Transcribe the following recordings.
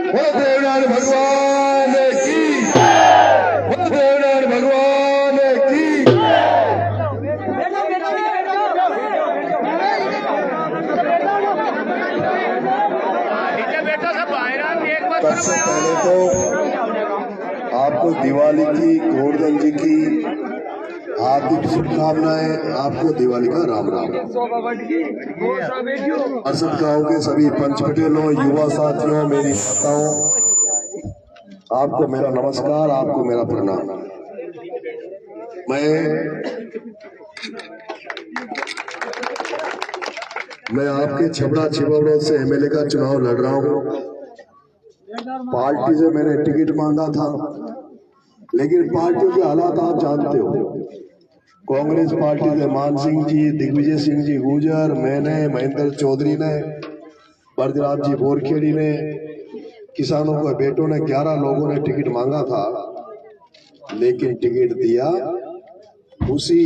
बोलो देवनारायण भगवान की, बोलो देवनारायण भगवान की। सबसे पहले तो आपको दिवाली की, गोवर्धन जी की हार्दिक शुभकामनाएं। आपको दिवाली का राम राम। अरसद गांव के सभी पंच पटेलों, युवा साथियों, मेरी माताओं, आपको मेरा नमस्कार, आपको मेरा प्रणाम। मैं आपके छबड़ा छिबौड़ा से एमएलए का चुनाव लड़ रहा हूं। पार्टी से मैंने टिकट मांगा था, लेकिन पार्टी के हालात आप जानते हो। कांग्रेस पार्टी से मान सिंह जी, दिग्विजय सिंह जी गुजर, मैंने, महेंद्र चौधरी ने, बरदराज जी बोरखेड़ी ने, किसानों के बेटों ने, 11 लोगों ने टिकट मांगा था, लेकिन टिकट दिया उसी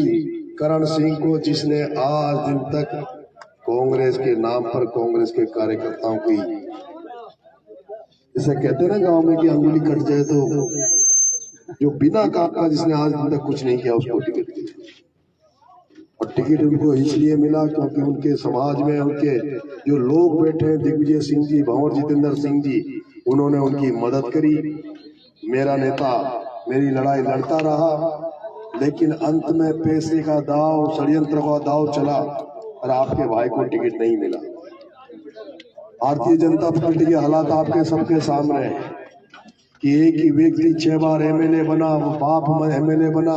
करण सिंह को, जिसने आज दिन तक कांग्रेस के नाम पर कांग्रेस के कार्यकर्ताओं की, इसे कहते ना गांव में कि अंगुली कट जाए, तो जो बिना काम का जिसने आज दिन तक कुछ नहीं किया उसको टिकट दिया। और टिकट उनको इसलिए मिला क्योंकि उनके समाज में उनके जो लोग बैठे हैं, दिग्विजय सिंह जी, भंवर जितेंद्र सिंह जी, उन्होंने उनकी मदद करी। मेरा नेता मेरी लड़ाई लड़ता रहा, लेकिन अंत में पैसे का दाव, षड्यंत्र का दाव चला और आपके भाई को टिकट नहीं मिला। भारतीय जनता पार्टी के हालात आपके सबके सामने है कि एक ही व्यक्ति 6 बार एमएलए बना, वो बाप एमएलए बना,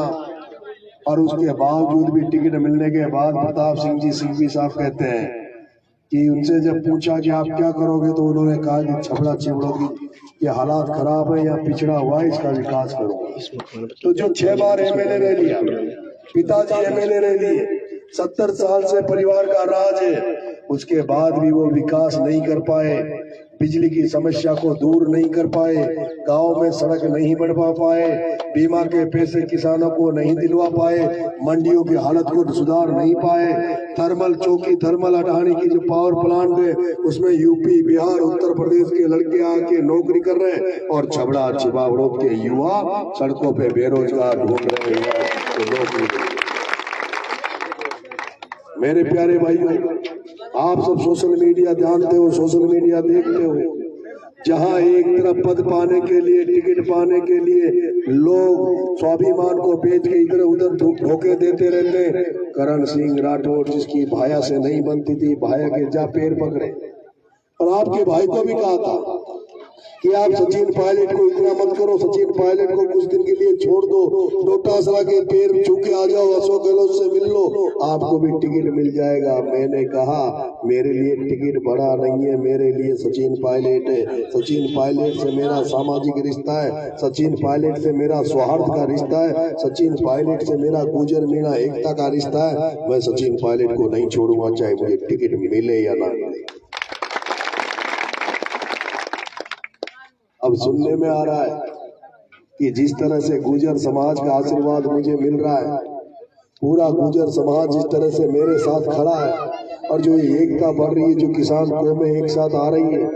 और उसके बावजूद भी टिकट मिलने के बाद प्रताप सिंह जी सिंघवी साहब कहते हैं कि उनसे जब पूछा कि आप क्या करोगे, तो उन्होंने कहा कि छबड़ा छिबड़ों की ये हालात खराब है या पिछड़ा हुआ है, इसका विकास करूंगा। तो जो 6 बार एमएलए रह लिया, पिताजी एमएलए रह लिए, 70 साल से परिवार का राज है, उसके बाद भी वो विकास नहीं कर पाए, बिजली की समस्या को दूर नहीं कर पाए, गांव में सड़क नहीं बनवा पाए, बीमा के पैसे किसानों को नहीं दिलवा पाए, मंडियों की हालत को सुधार नहीं पाए, थर्मल चौकी, थर्मल अडानी की जो पावर प्लांट है उसमें यूपी, बिहार, उत्तर प्रदेश के लड़के आके नौकरी कर रहे हैं, और छबड़ा छिबावड़ों के युवा सड़कों पे बेरोजगार ढूंढ रहे हैं। मेरे प्यारे भाइयों, आप सब सोशल मीडिया जानते हो, सोशल मीडिया देखते हो, जहां एक तरफ पद पाने के लिए, टिकट पाने के लिए लोग स्वाभिमान को बेच के इधर उधर धोखे देते रहते। करण सिंह राठौर, जिसकी भाया से नहीं बनती थी, भाया के जा पैर पकड़े, और आपके भाई को भी कहा था कि आप सचिन पायलट को इतना मत करो, सचिन पायलट को कुछ दिन के लिए छोड़ दो, डोटासरा के पैर छू के आ जाओ, अशोक गहलोत से मिल लो, आपको भी टिकट मिल जाएगा। मैंने कहा मेरे लिए टिकट बड़ा नहीं है, मेरे लिए सचिन पायलट है। सचिन पायलट से मेरा सामाजिक रिश्ता है, सचिन पायलट से मेरा सौहार्द का रिश्ता है, सचिन पायलट से मेरा गुजर मीणा एकता का रिश्ता है। मैं सचिन पायलट को नहीं छोड़ूंगा, चाहे मुझे टिकट मिले या ना मिले। अब सुनने में आ रहा है कि जिस तरह से गुजर समाज का आशीर्वाद मुझे मिल रहा है, पूरा गुजर समाज जिस तरह से मेरे साथ खड़ा है, और जो ये एकता बढ़ रही है, जो किसान कौमें एक साथ आ रही है,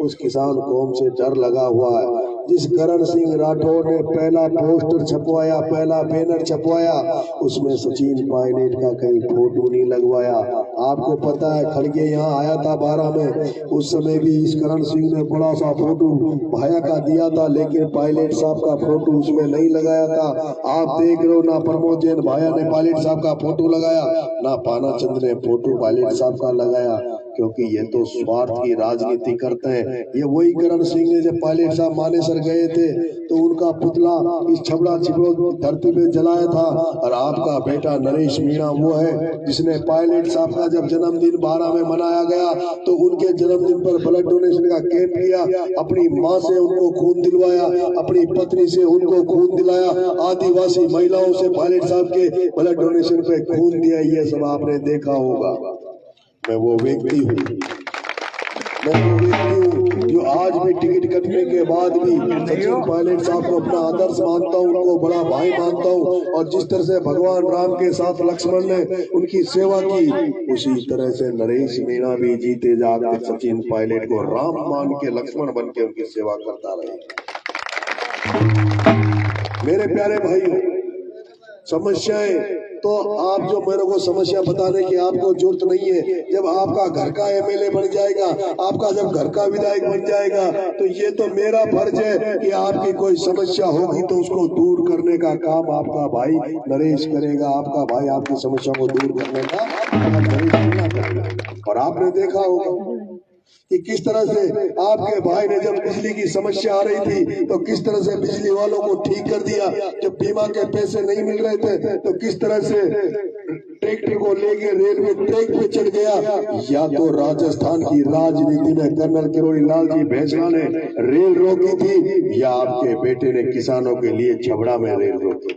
उस किसान कौम से डर लगा हुआ है। जिस करण सिंह राठौर ने पहला पोस्टर छपवाया, पहला बैनर छपवाया, उसमें सचिन पायलट का कहीं फोटो नहीं लगवाया। आपको पता है खड़गे यहाँ आया था 12 में, उस समय भी इस करण सिंह ने बड़ा सा फोटो भाया का दिया था, लेकिन पायलट साहब का फोटो उसमें नहीं लगाया था। आप देख रहे हो, ना प्रमोद जैन भाया ने पायलट साहब का फोटो लगाया, ना पाना चंद्र ने फोटो पायलट साहब का लगाया, क्योंकि ये तो स्वार्थ की राजनीति करते हैं। ये वही करण सिंह ने जब पायलट साहब मानेसर गए थे तो उनका पुतला इस छबड़ा छिबड़ों धरती पे जलाया था, और आपका बेटा नरेश मीणा वो है जिसने पायलट साहब का जब जन्मदिन 12 में मनाया गया तो उनके जन्मदिन पर ब्लड डोनेशन का कैंप किया, अपनी माँ से उनको खून दिलवाया, अपनी पत्नी से उनको खून दिलाया, आदिवासी महिलाओं से पायलट साहब के ब्लड डोनेशन पे खून दिया। ये सब आपने देखा होगा। मैं वो व्यक्ति हूँ जो आज भी टिकट कटने के बाद भी सचिन पायलट साहब को अपना आदर्श मानता हूँ, उनको बड़ा भाई मानता हूँ। और जिस तरह से भगवान राम के साथ लक्ष्मण ने उनकी सेवा की, उसी तरह से नरेश मीणा भी जीते जागते सचिन पायलट को राम मान के लक्ष्मण बन के उनकी सेवा करता रहे। मेरे प्यारे भाइयों, समस्याएं तो आप जो मेरे को समस्या बताने की आपको जरूरत नहीं है। जब आपका घर का एमएलए बन जाएगा, आपका जब घर का विधायक बन जाएगा, तो ये तो मेरा फर्ज है कि आपकी कोई समस्या होगी तो उसको दूर करने का काम आपका भाई नरेश करेगा। आपका भाई आपकी समस्या को दूर करने का काम नरेश करेगा। और आपने देखा होगा कि किस तरह से आपके भाई ने जब बिजली की समस्या आ रही थी तो किस तरह से बिजली वालों को ठीक कर दिया। जब बीमा के पैसे नहीं मिल रहे थे तो किस तरह से ट्रैक्टर को लेके रेलवे ट्रैक पे चढ़ गया। या तो राजस्थान की राजनीति में कर्नल किरोड़ी लाल जी भैंसला ने रेल रोकी थी, या आपके बेटे ने किसानों के लिए छबड़ा में रेल रोकी।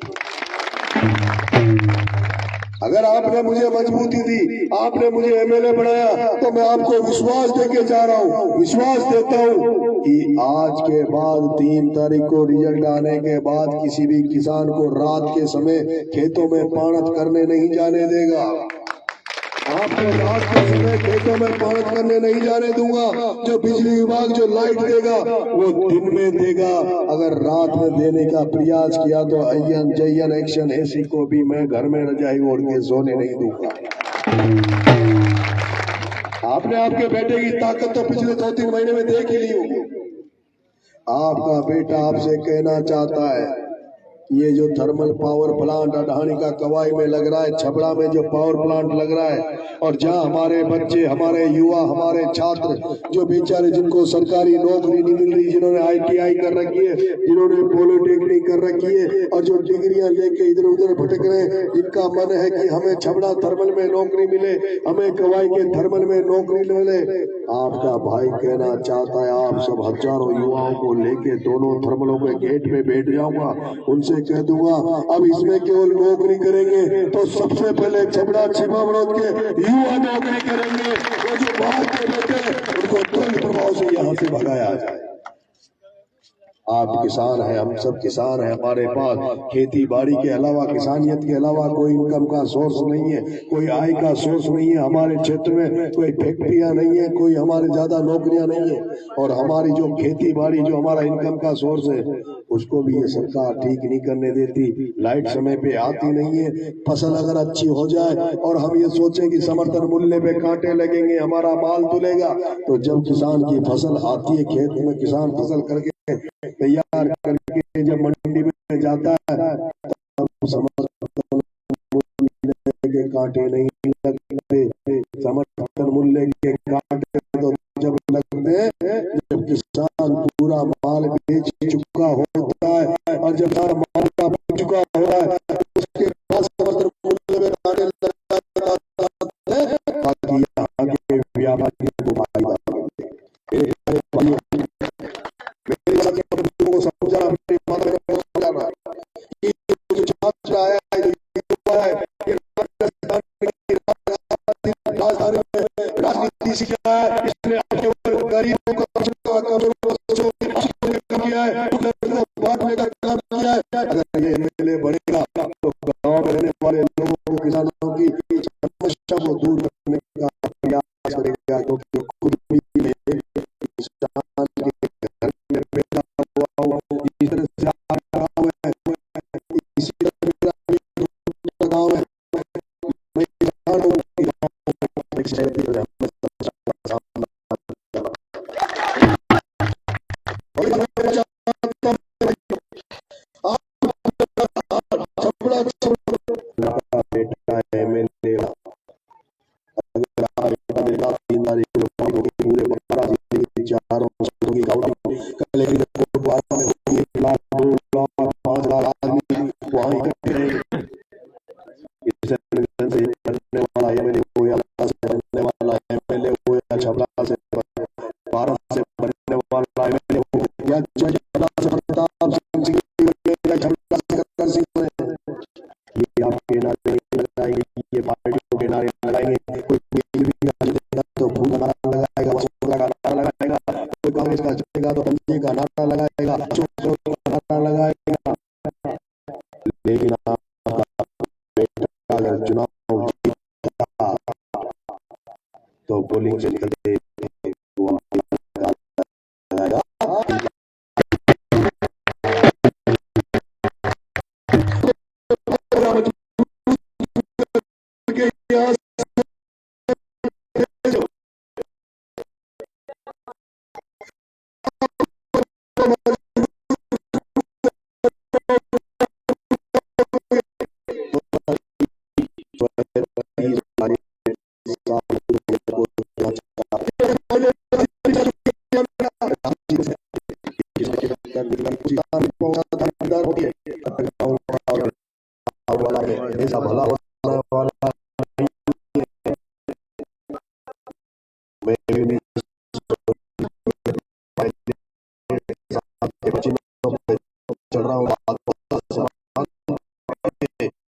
अगर आपने मुझे मजबूती दी, आपने मुझे एमएलए बनाया, तो मैं आपको विश्वास देके जा रहा हूँ, विश्वास देता हूँ कि आज के बाद 3 तारीख को रिजल्ट आने के बाद किसी भी किसान को रात के समय खेतों में पाणत करने नहीं जाने देगा। आपको रात के समय खेतों में पाणत करने नहीं जाने दूंगा। जो बिजली विभाग जो लाइट देगा वो दिन में देगा। अगर रात में देने का प्रयास किया तो अय्यन जयन एक्शन ऐसी को भी मैं घर में रजाई ओढ़ के सोने नहीं दूंगा। आपने आपके बेटे की ताकत तो पिछले 2-3 महीने में देख ही ली होगी। आपका बेटा आपसे कहना चाहता है, ये जो थर्मल पावर प्लांट अडानी का कवाई में लग रहा है, छबड़ा में जो पावर प्लांट लग रहा है, और जहां हमारे बच्चे, हमारे युवा, हमारे छात्र जो बेचारे जिनको सरकारी नौकरी नहीं मिल रही, जिन्होंने ITI कर रखी है, जिन्होंने पॉलिटेक्निक कर रखी है, और जो डिग्रियां लेके इधर उधर भटक रहे हैं, जिनका मन है कि हमें छबड़ा थर्मल में नौकरी मिले, हमें कवाई के थर्मल में नौकरी मिले। आपका भाई कहना चाहता है, आप सब हजारों युवाओं को लेके दोनों थर्मलों के गेट पे बैठ जाऊंगा, उनसे कह दूंगा अब इसमें केवल नौकरी करेंगे तो सबसे पहले छबड़ा छिपा बड़ौद के युवा नौकरी करेंगे। वो जो बाहर के बेटे उनको तुरंत प्रभाव से यहाँ से भगाया जाए। आप किसान हैं, हम सब किसान हैं। हमारे पास खेती बाड़ी के अलावा, किसानियत के अलावा कोई इनकम का सोर्स नहीं है, कोई आय का सोर्स नहीं है। हमारे क्षेत्र में कोई फैक्ट्रियां नहीं है, कोई हमारे ज्यादा नौकरियां नहीं है, और हमारी जो खेती बाड़ी जो हमारा इनकम का सोर्स है उसको भी ये सरकार ठीक नहीं करने देती। लाइट समय पे आती नहीं है। फसल अगर अच्छी हो जाए और हम ये सोचें कि समर्थन मूल्य पे कांटे लगेंगे, हमारा माल तुलेगा, तो जब किसान की फसल आती है, खेत में किसान फसल करके तैयार करके जब मंडी में जाता है तब समर्थन मूल्य के कांटे नहीं लगते। समर्थन मूल्य के कांटे तो जब लगते हैं जब किसान पूरा माल बेच चुका होता है, और जब माल का बेच चुका होता है उसके बाद समर्थन मूल्य में कांटे लगते हैं, ताकि आगे व्यापारी को फायदा मिले। को समझा अपने माता को समझाना कि जो छात्र आया है, जो है, राजधानी में राजनीति सीखा है, इसने गरीबों का किया है, बांटने का काम किया है। अगर ये एमएलए बनेगा तो गांव में रहने वाले लोगों को, किसानों की समस्या को दूर करने का प्रयास करेगा, क्योंकि खुद भी किसान के घर में पैदा हुआ इस तरह से गाँव है, इसी तरह मेरा गाँव है। मैं किसान हूँ, बेटा एमएलए अगर आप 3 तारीख को पूरे चारों कलेक्टर रिपोर्ट बाद में होगी, 1 लाख 2 लाख 5 लाख आदमी वहां इकट्ठे रहेंगे। बनने वाला एमएलए हो या बनने वाला एमएलए हो या छबड़ा से 12 से बनने वाला एमएलए हो या छबड़ा से प्रताप सिंह ये आपके नारे लगाएंगे, ये पार्टियों के नारे लगाएंगे। कोई बीजेपी का तो भूख का नारा लगाएगा, वसुंधरा का नारा लगाएगा, कोई कांग्रेस का तो पंजे का नारा लगाएगा, का नारा लगाएगा। लेकिन आपका बेटा अगर चुनाव जीता तो पोलिंग से निकल